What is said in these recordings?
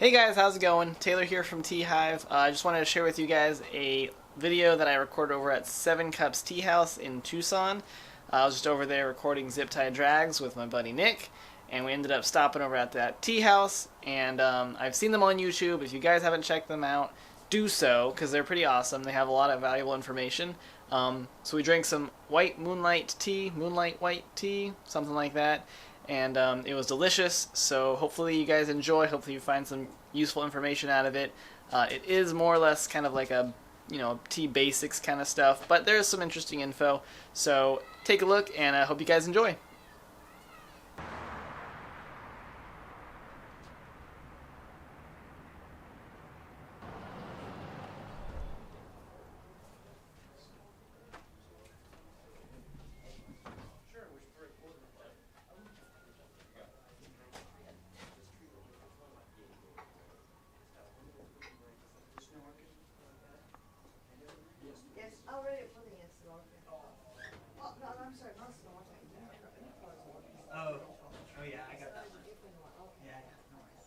Hey guys, how's it going? Taylor here from Tea Hive. I just wanted to share with you guys a video that I recorded over at 7 Cups Tea House in Tucson. I was just over there recording zip tie drags with my buddy Nick, and we ended up stopping over at that tea house, and I've seen them on YouTube. If you guys haven't checked them out, do so, because they're pretty awesome. They have a lot of valuable information. So we drank some White Moonlight tea, Moonlight White tea, something like that. And it was delicious, so hopefully you guys enjoy. Hopefully you find some useful information out of it. It is more or less kind of like a, tea basics kind of stuff, but there's some interesting info. So take a look, and I hope you guys enjoy. Yes, already putting in snorkeling. Oh, no, I'm sorry, not snorkeling. Oh yeah, I got that one. Yeah, no worries.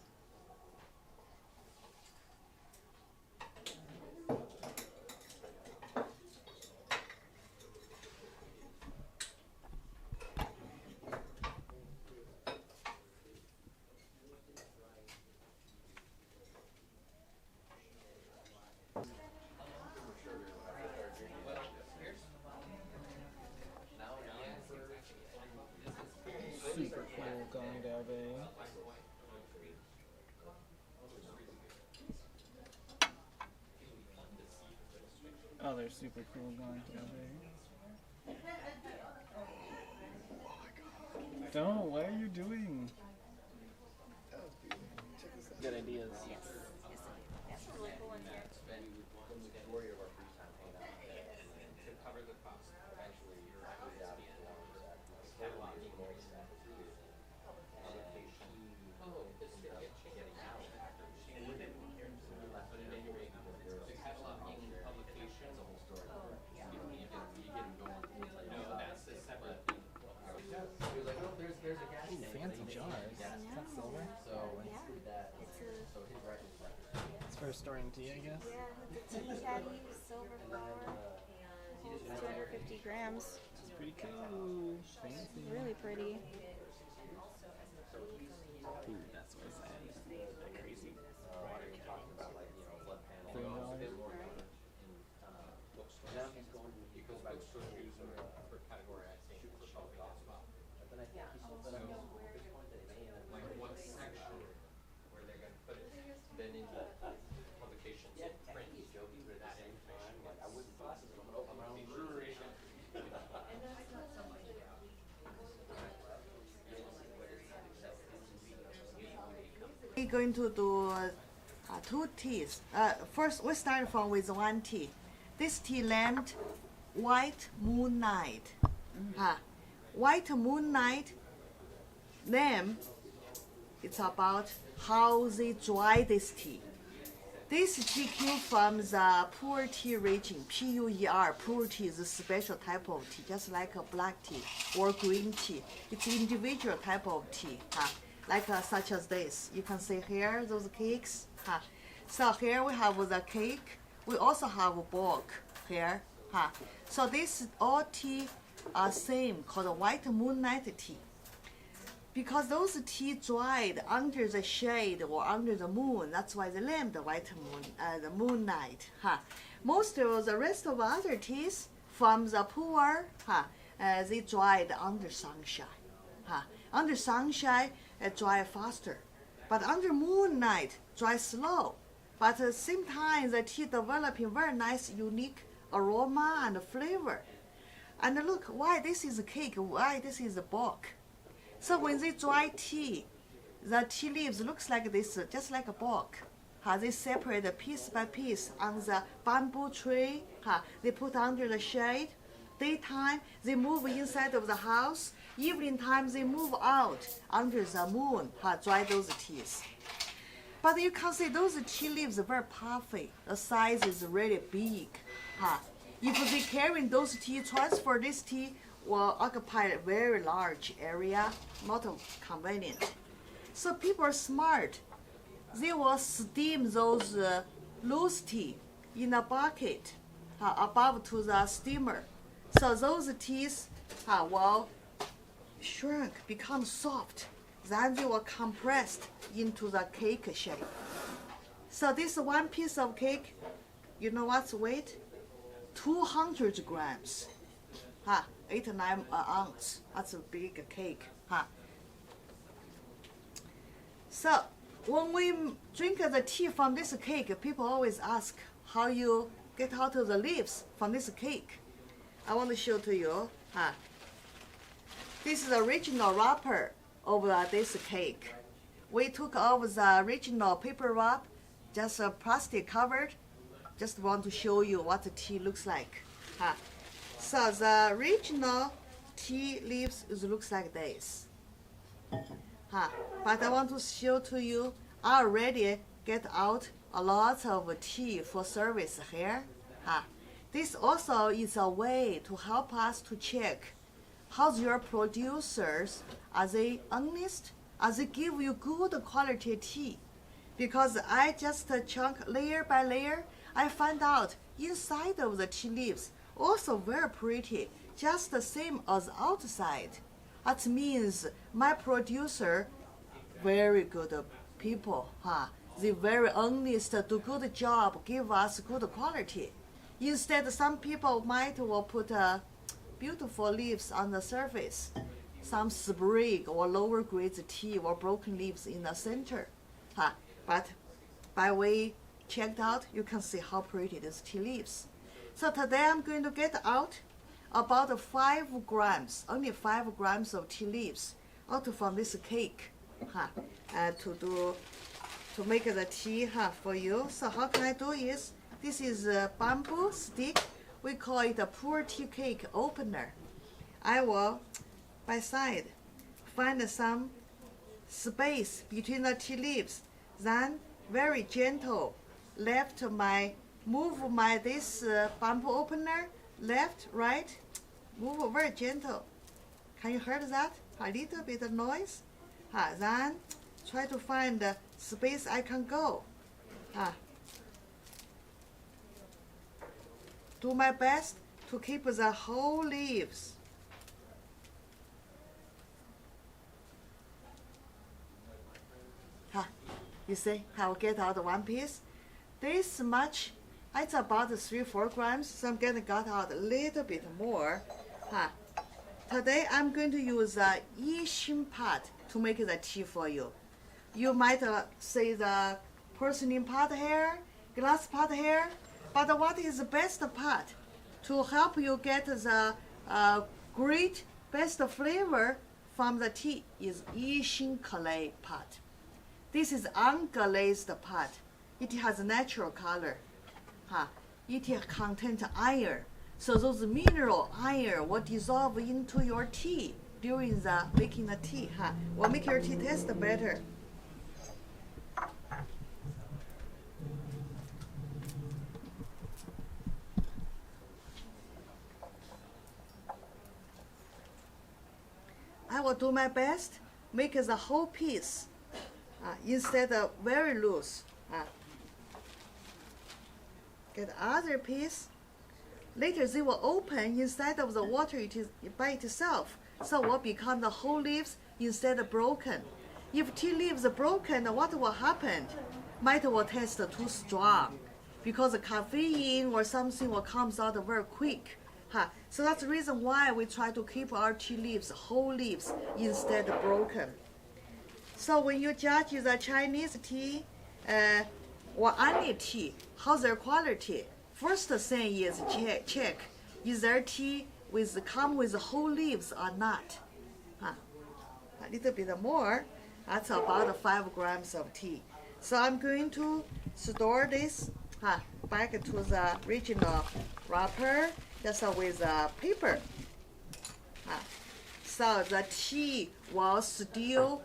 Super cool Gong Bay. Oh, they're super cool Gong Bay. Don't, what are you doing? Good ideas. Yes. That's really cool in here. Ooh, fancy jars. Is that silver? It's for storing tea, I guess. Yeah, the tea caddy, silver flower, 250 grams. It's pretty cool. Fancy. Really pretty. Ooh, that's what I said. That crazy. We're going to do two teas. First, we start from with one tea. This tea named White Moonlight. White Moonlight name, it's about how they dry this tea. This tea came from the Puerh tea region, P-U-E-R. Puerh tea is a special type of tea, just like a black tea or green tea. It's individual type of tea, like such as this. You can see here, those cakes. So here we have the cake. We also have a bulk here. So this all tea are same, called White Moonlight tea. Because those tea dried under the shade or under the moon, that's why they named the white moon, the moonlight. Most of the rest of other teas from the Puerh, they dried under sunshine. Under sunshine, it dry faster, but under moonlight, dry slow. But at the same time, the tea developing very nice, unique aroma and flavor. And look, why this is a cake? Why this is a bulk? So when they dry tea, the tea leaves looks like this, just like a bulk. They separate piece by piece on the bamboo tree. They put under the shade. Daytime, they move inside of the house. Evening time, they move out under the moon, dry those teas. But you can see those tea leaves are very puffy. The size is really big. If they carry those tea, transfer this tea will occupy a very large area, not convenient. So people are smart. they will steam those loose tea in a bucket above to the steamer. So those teas will shrink, become soft. Then they will compressed into the cake shape. So this one piece of cake, you know what's weight? 200 grams. 8 or 9 ounce. That's a big cake. So when we drink the tea from this cake, people always ask how you get out of the leaves from this cake. I want to show to you. This is the original wrapper of this cake. We took off the original paper wrap, just plastic covered. Just want to show you what the tea looks like. So the original tea leaves looks like this. But I want to show to you, I already get out a lot of tea for service here. This also is a way to help us to check how's your producers, are they honest? Are they give you good quality tea? Because I just chunk layer by layer, I find out inside of the tea leaves also very pretty, just the same as outside. That means my producer, very good people. They very honest, do good job, give us good quality. Instead, some people might will put beautiful leaves on the surface, some sprig or lower grade tea or broken leaves in the center. But by way checked out, you can see how pretty these tea leaves. So today I'm going to get out about 5 grams, only 5 grams of tea leaves out from this cake to make the tea for you. So how can I do is, this is a bamboo stick. We call it a puerh tea cake opener. I will, by side, find some space between the tea leaves. Then very gentle, move this bamboo opener, left, right, move very gentle. Can you hear that? A little bit of noise. Then try to find the space I can go. Do my best to keep the whole leaves. You see, I'll get out one piece. This much, it's about 3-4 grams, so I'm going to get out a little bit more. Today I'm going to use the Yixin pot to make the tea for you. You might say the porcelain pot here, glass pot here, but what is the best pot to help you get the great best flavor from the tea is Yixin clay pot. This is unglazed pot. It has natural color. It contains iron. So those mineral iron will dissolve into your tea during the making the tea. Will make your tea taste better. I will do my best, make the whole piece instead of very loose. Get other piece. Later they will open inside of the water by itself, so will become the whole leaves instead of broken. If tea leaves are broken, what will happen? Might will taste too strong, because the caffeine or something will come out very quick. So that's the reason why we try to keep our tea leaves, whole leaves, instead of broken. So when you judge the Chinese tea or any tea, how's their quality? First thing is check is their tea come with whole leaves or not. A little bit more. That's about 5 grams of tea. So I'm going to store this back to the original wrapper, just with paper. So the tea will still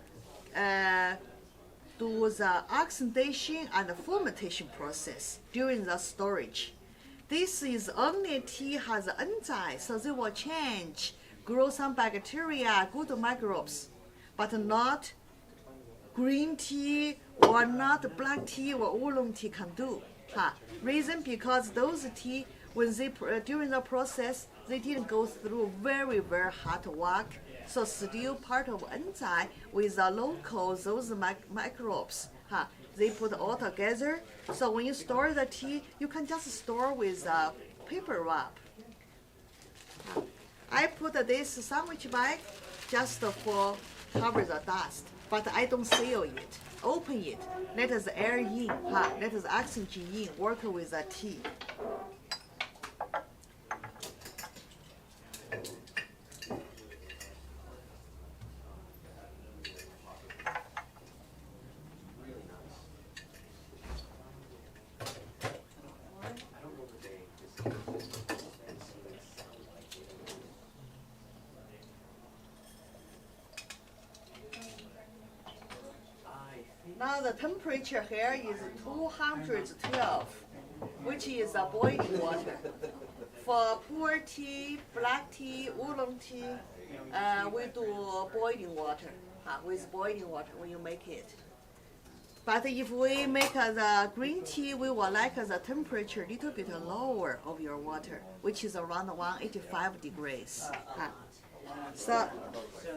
do the oxidation and fermentation process during the storage. This is only tea has enzymes, so they will grow some bacteria, good microbes, but not green tea or not black tea or oolong tea can do. Reason because those tea, when they during the process, they didn't go through very hot work, so still part of enzyme with the local those microbes. They put all together. So when you store the tea, you can just store with a paper wrap. I put this sandwich bag just for cover the dust, but I don't seal it. Open it, let us air in, let us oxygen in, work with the tea. Now the temperature here is 212, which is a boiling water. For pu'er tea, black tea, oolong tea, we do boiling water, with boiling water when you make it. But if we make the green tea, we will like the temperature a little bit lower of your water, which is around 185 degrees. So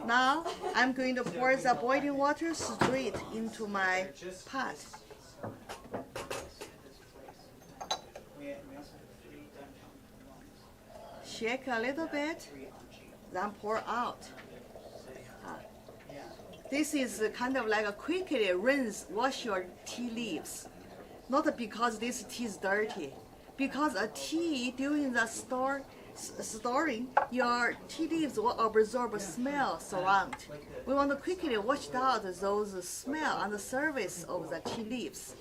now I'm going to pour the boiling water straight into my pot. Shake a little bit, then pour out. This is kind of like a quickly rinse, wash your tea leaves. Not because this tea is dirty, because a tea during the storing, your tea leaves will absorb a smell surround. We want to quickly wash out those smell on the surface of the tea leaves.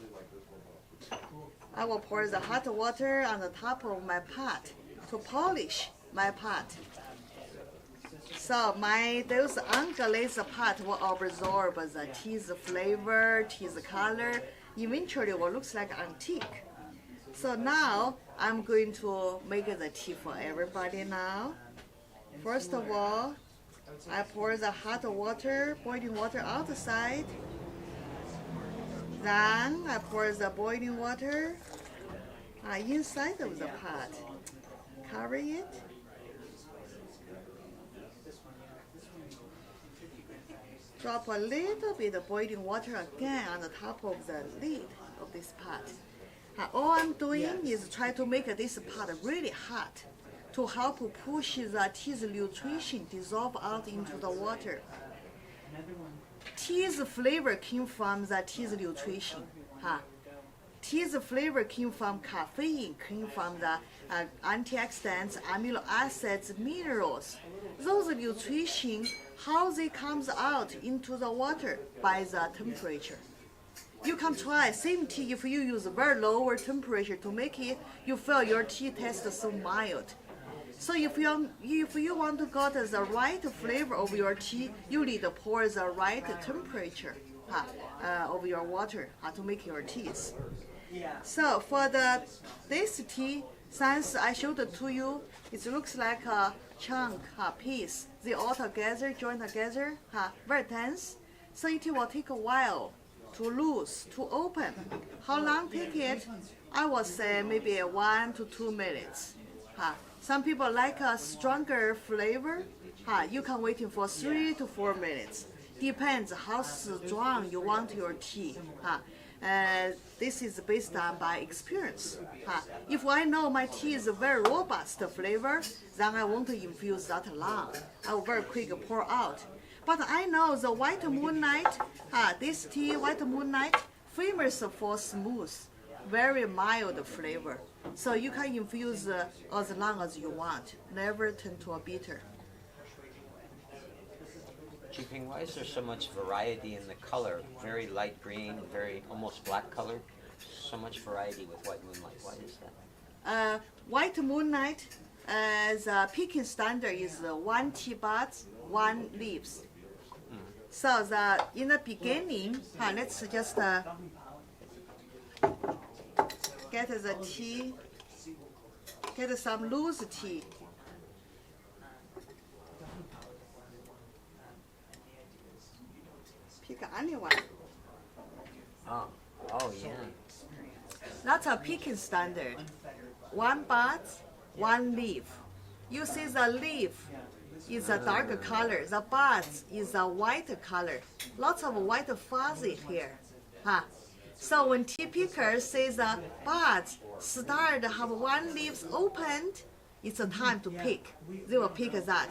I will pour the hot water on the top of my pot to polish my pot. So those unglazed pot will absorb the tea's flavor, tea's color. Eventually, it will look like antique. So now I'm going to make the tea for everybody now. First of all, I pour the hot water, boiling water outside. Then I pour the boiling water inside of the pot. Cover it. Drop a little bit of boiling water again on the top of the lid of this pot. All I'm doing is try to make this pot really hot to help push the tea's nutrition dissolve out into the water. Tea's flavor came from the tea's nutrition. Tea's flavor came from caffeine, came from the antioxidants, amino acids, minerals. Those nutrition, how they comes out into the water by the temperature. You can try same tea if you use very lower temperature to make it, you feel your tea tastes so mild. So if you want to get the right flavor of your tea, you need to pour the right temperature of your water to make your teas. So for this tea, since I showed it to you, it looks like a chunk, piece. They all together, join together, very dense. So it will take a while to loose, to open. How long take it? I would say maybe 1 to 2 minutes. Some people like a stronger flavor. You can wait for 3 to 4 minutes. Depends how strong you want your tea. This is based on by experience. If I know my tea is a very robust flavor, then I won't infuse that long. I will very quick pour out. But I know the White Moonlight, this tea, White Moonlight, famous for smooth, very mild flavor. So you can infuse as long as you want, never turn to a bitter. Jiping, why is there so much variety in the color? Very light green, very almost black color. So much variety with White Moonlight. Why is that? White Moonlight, the picking standard is 1 tea buds, 1 leaves. So in the beginning, let's just get the tea, get some loose tea. Pick any one. Oh yeah. That's a picking standard. One bud, one leaf. You see the leaf is a dark color. The buds is a white color. Lots of white fuzzy here. Huh? So when tea pickers say the buds start to have one leaf opened, it's a time to pick. They will pick that.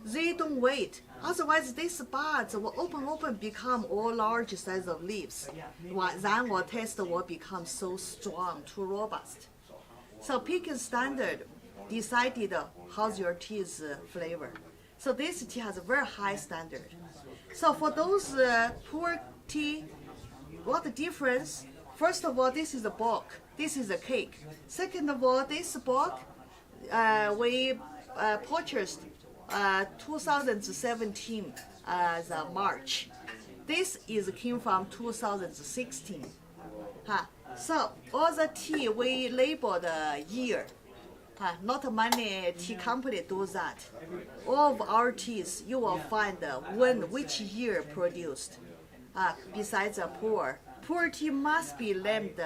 They don't wait. Otherwise, these buds will open, become all large size of leaves. Then our taste will become so strong, too robust. So picking standard decided how's your tea's flavor. So this tea has a very high standard. So for those poor tea, what the difference? First of all, this is a bulk. This is a cake. Second of all, this bulk we purchased 2017 the March. This is came from 2016. So all the tea we label the year. Not many tea company do that. All of our teas you will find which year produced. Besides the poor tea must be named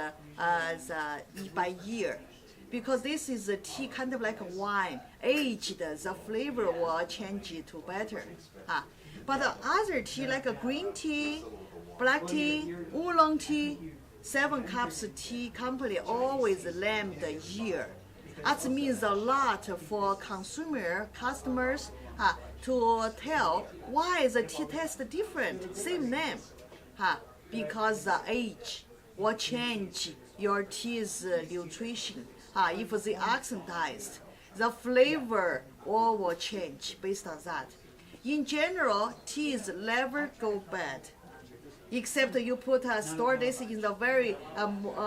by year, because this is a tea kind of like a wine. Aged, the flavor will change to better. But the other tea like a green tea, black tea, oolong tea, 7 Cups tea company always name the year. That means a lot for customers to tell why the tea tastes different, same name. Because the age will change your tea's nutrition. If they oxidized, the flavor all will change based on that. In general, teas never go bad, except you store this in the very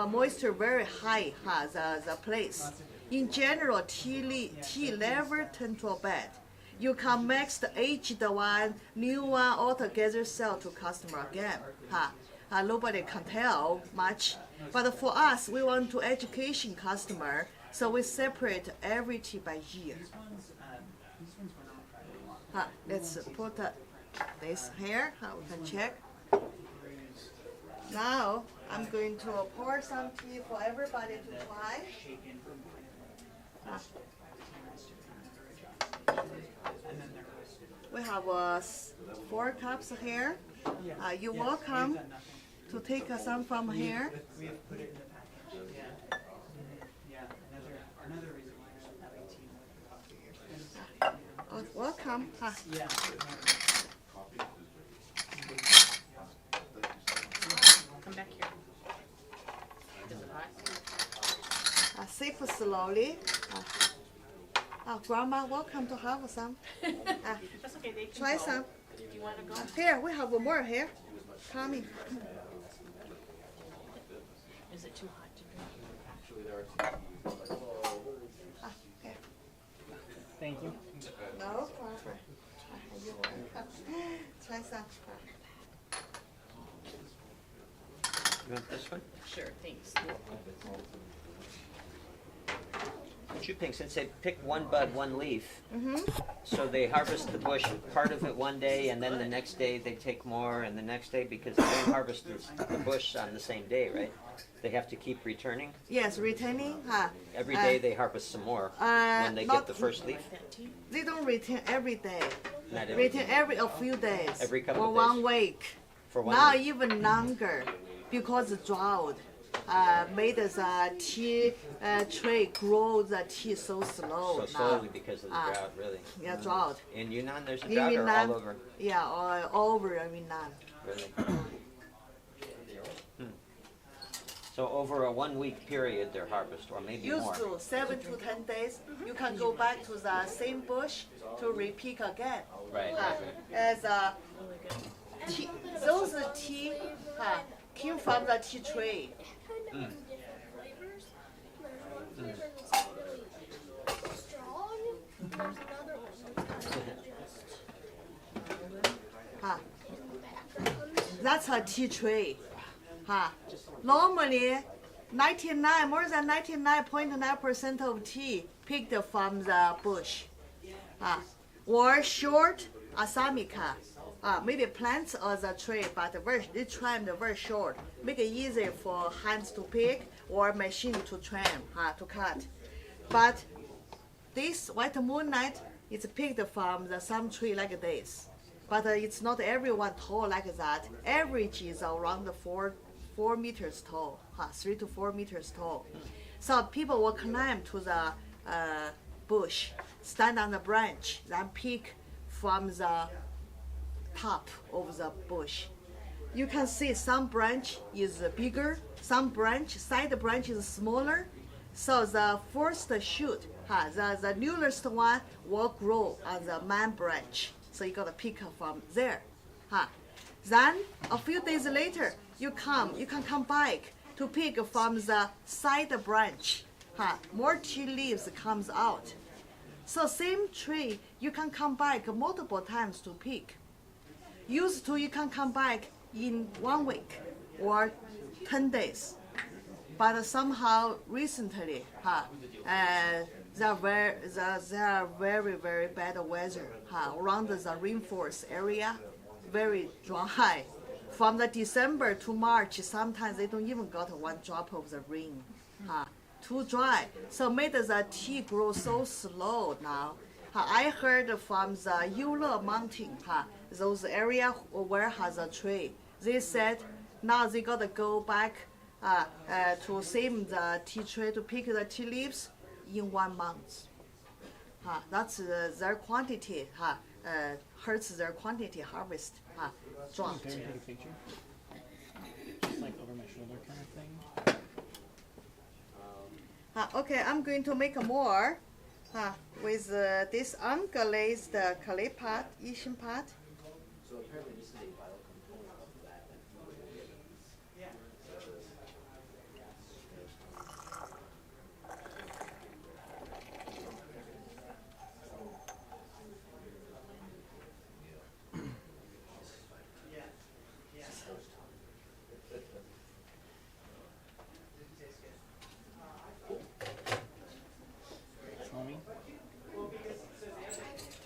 moisture very high the place. In general, tea never turn to bad. You can mix the aged one, new one all together, sell to customer again. Nobody can tell much, but for us, we want to education customer, so we separate every tea by year. Let's put this here. We can check. Now I'm going to pour some tea for everybody to try. We have 4 cups here. You're welcome to take some from here. We have put it in the package. Yeah. Another reason why you're having tea with coffee. Welcome. Yeah. Come back here. Is it hot? Sip slowly. Grandma, welcome to have some. That's okay. They can Try go. some. Do you want to go? Here, we have more here. Coming. Is it too hot to drink? Here. Thank you. No problem. Try some. You want this one? Sure, thanks. What you think? Since they pick one bud, one leaf, so they harvest the bush, part of it one day, and then the next day they take more, and the next day, because they don't harvest the bush on the same day, right? They have to keep returning. Yes, returning. Every day they harvest some more when they get the first leaf. They don't return every day. Not every Return day. every a few days. Every couple or of 1 days. week. For one Now week. even longer, because the drought made the tea tree grow the tea so slow. So slowly because of the drought, really. Yeah, drought. In Yunnan, there's a In drought or Yunnan, all over? Yeah, all over Yunnan. Really? So over a 1 week period, they're harvested, or maybe Used more. to 7 to 10 days. You can go back to the same bush to repick again. Right. As tea, those tea came from the tea tree. That's a tea tree. Normally, more than 99.9% of tea picked from the bush. Or short Assamica. maybe plants as a tree, but they trimmed very short. Make it easy for hands to pick or machine to trim, to cut. But this white moonlight is picked from some tree like this. But it's not everyone tall like that. Average is around 4 meters tall, 3 to 4 meters tall. So people will climb to the bush, stand on the branch, then pick from the top of the bush. You can see some branch is bigger, some side branch is smaller. So the first shoot, the newest one will grow on the main branch. So you gotta pick from there. Then a few days later, you can come back to pick from the side branch. More tea leaves comes out. So same tree, you can come back multiple times to pick. Used to you can come back in 1 week or 10 days. But somehow recently, there are very, very bad weather around the rainforest area, very dry. From the December to March, sometimes they don't even got 1 drop of the rain. Too dry. So made the tea grow so slow now. I heard from the Yule Mountain, those area where has a tree. They said now they gotta go back to save the tea tree to pick the tea leaves in 1 month. That's their quantity. Hurts their quantity harvest dropped. Can we take a picture? Just like over my shoulder kind of thing. Okay, I'm going to make more with this unglazed clay pot, Asian pot. So apparently this is a vital component of that.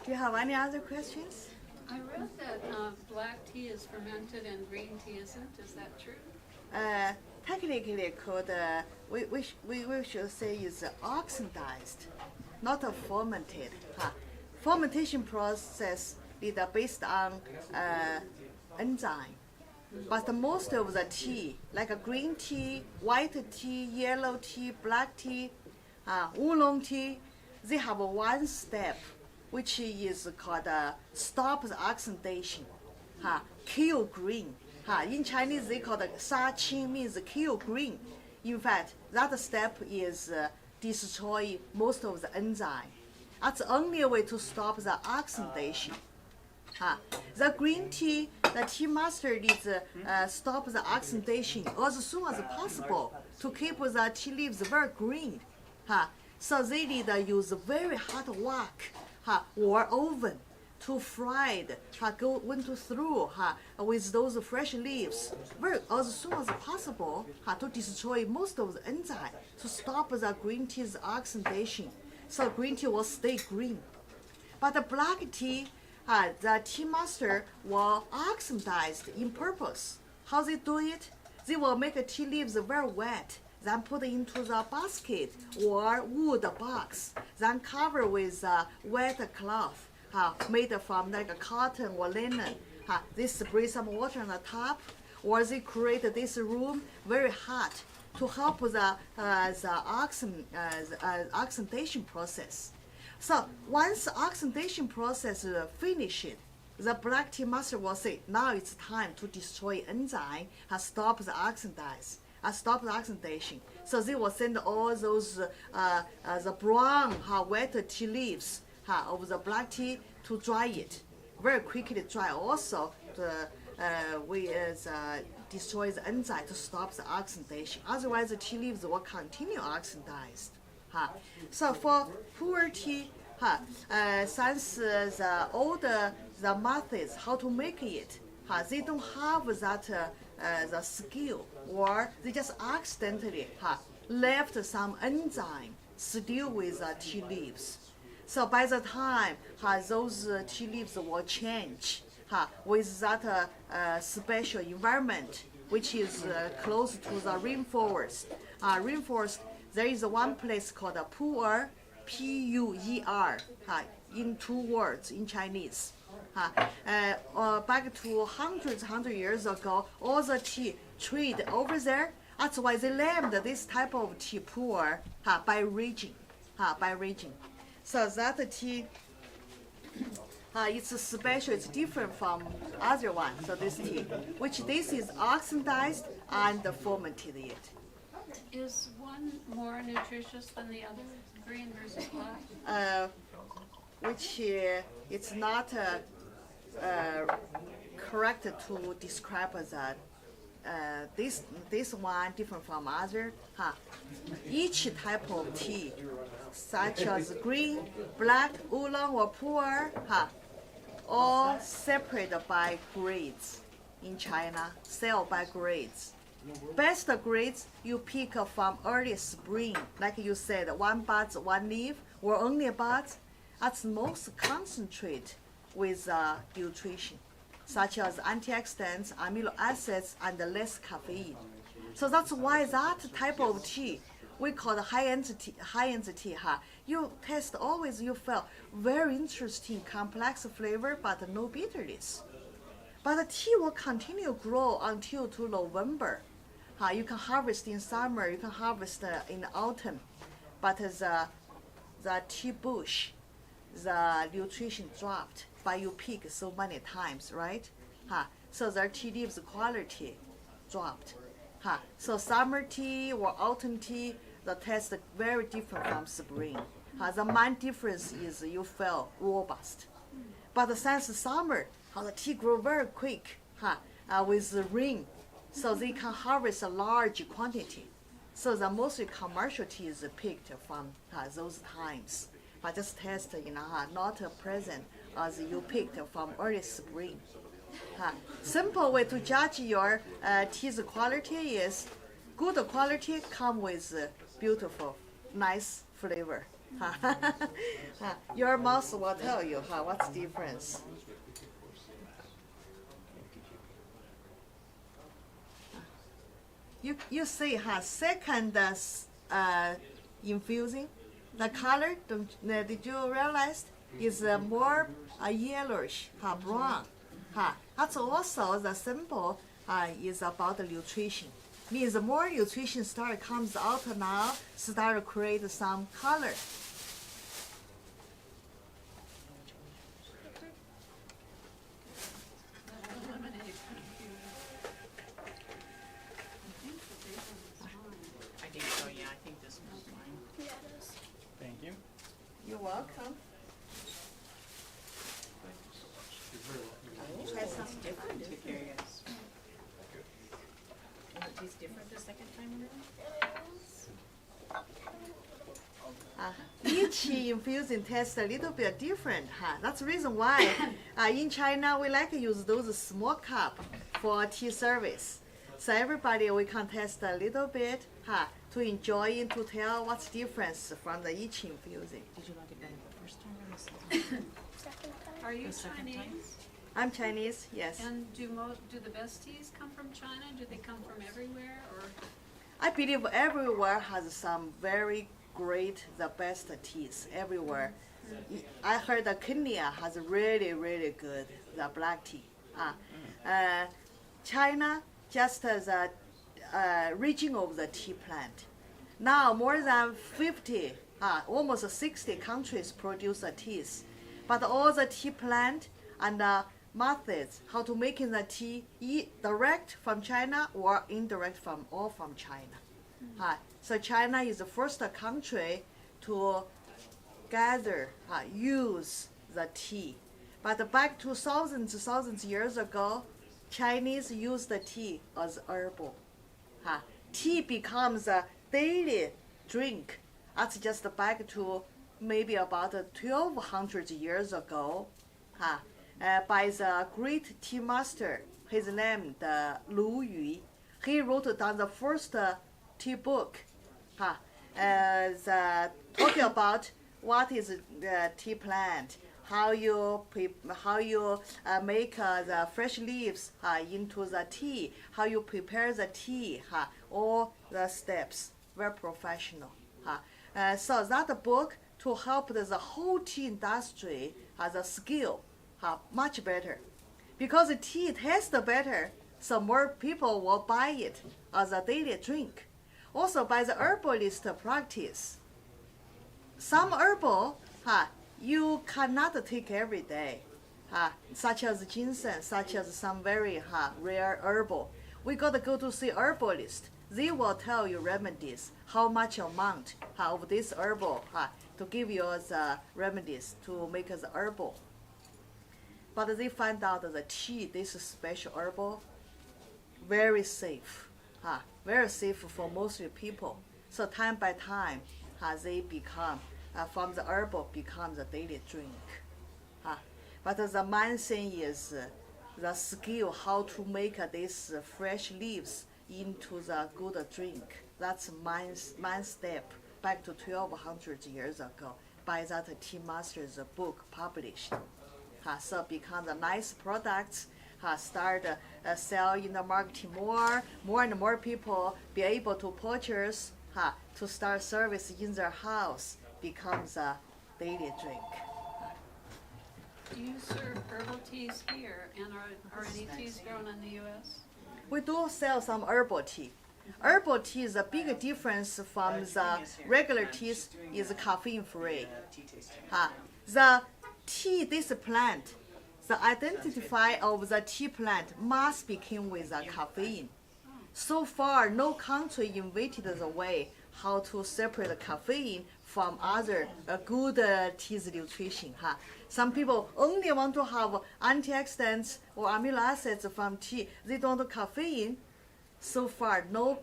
Do you have any other questions? I read that black tea is fermented and green tea isn't. Is that true? Technically called, we should say is oxidized, not fermented. Fermentation process is based on enzyme. But most of the tea, like a green tea, white tea, yellow tea, black tea, oolong tea, they have 1 step, which is called stop the oxidation, kill green. In Chinese, they call it sha qing, means kill green. In fact, that step is destroy most of the enzyme. That's the only way to stop the oxidation. The green tea, the tea master is stop the oxidation as soon as possible to keep the tea leaves very green. So they need use very hot wok or oven to fry it, go into through with those fresh leaves very as soon as possible to destroy most of the enzyme to stop the green tea's oxidation. So green tea will stay green. But the black tea, the tea master will oxidize in purpose. How they do it? They will make the tea leaves very wet, then put it into the basket or wood box, then cover with a wet cloth made from like a cotton or linen. They spray some water on the top, or they create this room very hot to help the oxidation process. So once the oxidation process finished, the black tea master will say, now it's time to destroy enzyme and stop the oxidation. So they will send all those the brown wet tea leaves of the black tea to dry it. Very quickly dry also destroy the enzyme to stop the oxidation. Otherwise the tea leaves will continue oxidized. So for pu'er tea, since the older the methods how to make it, they don't have that the skill, or they just accidentally left some enzyme still with tea leaves. So by the time those tea leaves will change, with that special environment, which is close to the rainforest. Rainforest, there is one place called Pu'er, P-U-E-R, in 2 words in Chinese. Back to hundred years ago, all the tea trade over there. That's why they named this type of tea Pu'er by region. So that tea, it's special. It's different from other one. So this tea, which this is oxidized and fermented yet. Is one more nutritious than the other, green versus black? Which it's not correct to describe that. This one different from other. Each type of tea, such as green, black, oolong, or pu'er, all separated by grades in China, sell by grades. Best grades you pick from early spring, like you said, 1 bud, 1 leaf, or only buds. That's most concentrate with nutrition, such as antioxidants, amino acids, and less caffeine. So that's why that type of tea we call the high-end tea. You taste always, you feel very interesting, complex flavor, but no bitterness. But the tea will continue grow until to November. You can harvest in summer, you can harvest in autumn, but the tea bush, the nutrition dropped by you pick so many times, right? So the tea leaves quality dropped. So summer tea or autumn tea, the taste very different from spring. The main difference is you feel robust. But since summer, the tea grow very quick with the rain, so they can harvest a large quantity. So the mostly commercial tea is picked from those times. But this taste, not present as you picked from early spring. Simple way to judge your tea's quality is good quality come with beautiful, nice flavor. Your mouth will tell you what's the difference. You see, second infusing, the color, did you realize, is more yellowish, brown. That's also the symbol is about the nutrition. Means more nutrition comes out now, start to create some color. I think so, yeah, I think this one's mine. Yeah, it is. Thank you. You're welcome. Try something different, if curious. Will it taste different the second time around? Each infusing tastes a little bit different. That's the reason why in China we like to use those small cup for tea service. So everybody we can taste a little bit to enjoy and to tell what's difference from the each infusing. Did you like it better the first time or the second time? Second time. Are you The second time? Chinese? I'm Chinese, yes. And do the best teas come from China? Do they come from everywhere, or? I believe everywhere has some very great, the best teas everywhere. I heard that Kenya has really, really good the black tea. China just as a region of the tea plant. Now more than 50, almost 60 countries produce the teas, but all the tea plant and methods how to make the tea direct from China or indirect from China. So China is the first country to gather, use the tea. But back to thousands years ago, Chinese used the tea as herbal. Tea becomes a daily drink. That's just back to maybe about 1200 years ago. By the great tea master, his name the Lu Yu. He wrote down the first tea book, talking about what is the tea plant, how you make the fresh leaves into the tea, how you prepare the tea, all the steps, very professional. So that book to help the whole tea industry has a skill much better, because the tea tastes better, so more people will buy it as a daily drink. Also by the herbalist practice, some herbal you cannot take every day, such as ginseng, such as some very rare herbal. We gotta go to see herbalist. They will tell you remedies, how much amount of this herbal to give you the remedies to make the herbal. But they find out that the tea, this special herbal, very safe, very safe for most people. So time by time, they become, from the herbal, become the daily drink. But the main thing is the skill how to make these fresh leaves into the good drink. That's main step back to 1200 years ago by that tea master's book published. So become the nice products, start sell in the market more and more people be able to purchase, to start service in their house, becomes a daily drink. Do you serve herbal teas here, and are any teas grown in the U.S.? We do sell some herbal tea. Herbal tea is a big difference from the regular teas is caffeine free. The tea, this plant, the identify of the tea plant must begin with the caffeine. So far, no country invented the way how to separate the caffeine from other good tea's nutrition. Some people only want to have antioxidants or amino acids from tea. They don't want caffeine. So far, no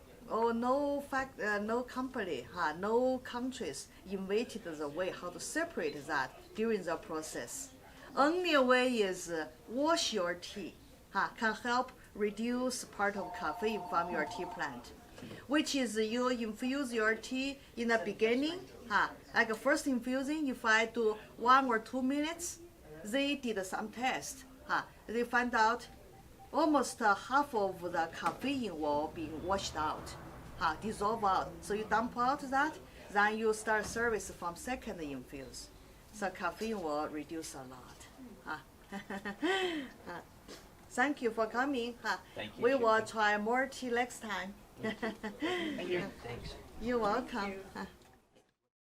company, no countries invented the way how to separate that during the process. Only way is wash your tea, can help reduce part of caffeine from your tea plant, which is you infuse your tea in the beginning, like first infusing, if I do 1 or 2 minutes, they did some test, they find out almost half of the caffeine will be washed out, dissolve out. So you dump out that, then you start service from second infuse. So caffeine will reduce a lot. Thank you for coming. Thank you, We will Shaky. try more tea next time. Thank you. Thanks. You're welcome.